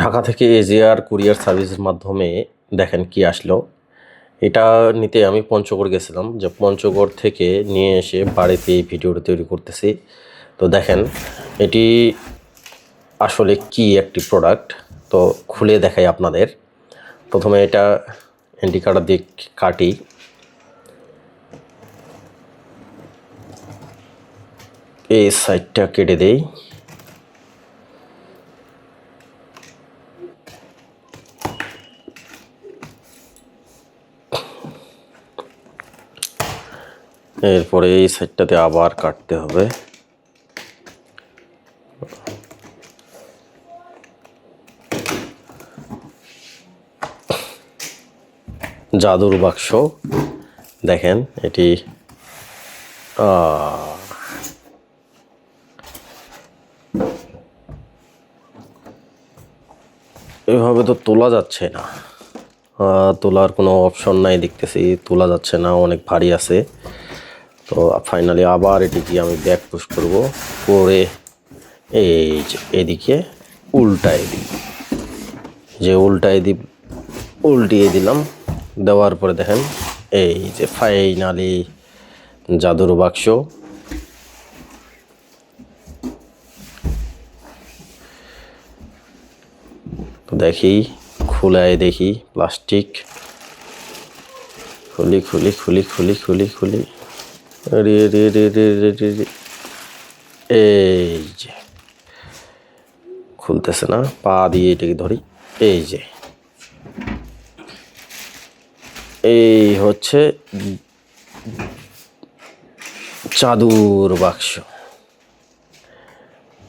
ঢাকা থেকে AGR courier সার্ভিসের মাধ্যমে দেখেন কি আসলো। এটা নিতে আমি পঞ্চগড় গেছিলাম, যে পঞ্চগড় থেকে নিয়ে এসে বাড়িতে এই ভিডিওটা তৈরি করতেছি। তো দেখেন এটি আসলে কি একটি প্রোডাক্ট, তো খুলে দেখাই আপনাদের। প্রথমে এটা এন্টিকাটার দিক কাটি, এই সাইডটা কেটে দেই। এরপরে এই সাইডটাতে আবার কাটতে হবে। জাদুর বাক্স দেখেন, এটি এভাবে তো তোলা যাচ্ছে না, তোলার কোনো অপশন নাই দেখতেছি, তোলা যাচ্ছে না, অনেক ভারী আছে। তো ফাইনালি আবার এটিকে আমি ব্যাক পুশ করব, করে এই যে এদিকে উল্টায় দিই, যে উল্টিয়ে দিলাম। দেওয়ার পরে দেখেন এই যে ফাইনালি জাদুর বাক্স। তো দেখি, খুলায় দেখি প্লাস্টিক, খুলি খুলি খুলি খুলি খুলি খুলি রে রে রে রে রে রে রে, এই যে খুলতেছে না, পা দিয়ে এটাকে ধরি। এই যে এই হচ্ছে জাদুর বাক্স।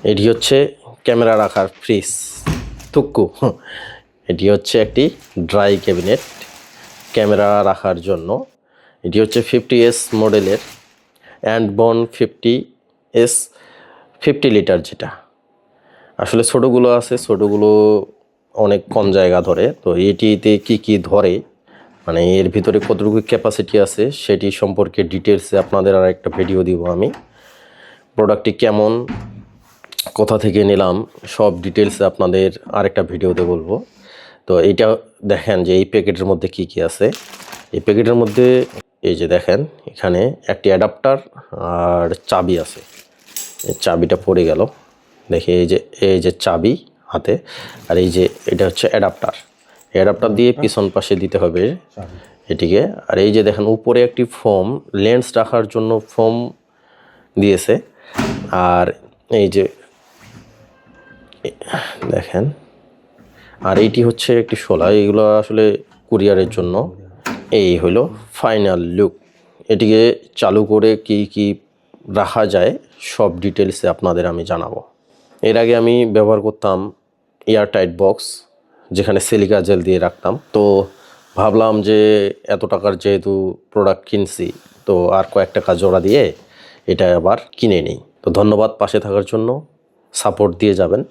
এটি হচ্ছে ক্যামেরা রাখার ফ্রিজ তুক্কু। এটি হচ্ছে একটি ড্রাই ক্যাবিনেট ক্যামেরা রাখার জন্য। এটি হচ্ছে 50S মডেলের অ্যান্ডবন 50S 50 লিটার, যেটা আসলে ছোটোগুলো আছে, ছোটোগুলো অনেক কম জায়গা ধরে। তো এটিতে কি ধরে, মানে এর ভিতরে কতটুকু ক্যাপাসিটি আছে সেটি সম্পর্কে ডিটেলসে আপনাদের আর একটা ভিডিও দিব আমি। প্রোডাক্টটি কেমন, কোথা থেকে নিলাম, সব ডিটেলসে আপনাদের আরেকটা ভিডিওতে বলবো। তো এইটা দেখেন যে এই প্যাকেটের মধ্যে কি আছে। এই প্যাকেটের মধ্যে এই যে দেখেন, এখানে একটি অ্যাডাপ্টার আর চাবি আছে। এই চাবিটা পড়ে গেল, দেখে এই যে চাবি হাতে, আর এই যে এটা হচ্ছে অ্যাডাপ্টার। অ্যাডাপ্টার দিয়ে পিছন পাশে দিতে হবে এটিকে। আর এই যে দেখেন উপরে একটি ফোম, লেন্স রাখার জন্য ফোম দিয়েছে। আর এই যে দেখেন, আর এইটি হচ্ছে একটি শোলা, এইগুলো আসলে কুরিয়ারের জন্য। এই হলো ফাইনাল লুক। এটিকে চালু করে কি রাখা যায় সব ডিটেলসে আপনাদের আমি জানাবো। এর আগে আমি ব্যবহার করতাম এয়ারটাইট বক্স, যেখানে সিলিকা জেল দিয়ে রাখতাম। তো ভাবলাম যে এত টাকার যেহেতু প্রোডাক্ট কিনছি, তো আর কয়েক টাকা জোড়া দিয়ে এটা আবার কিনে নিই। তো ধন্যবাদ পাশে থাকার জন্য, সাপোর্ট দিয়ে যাবেন।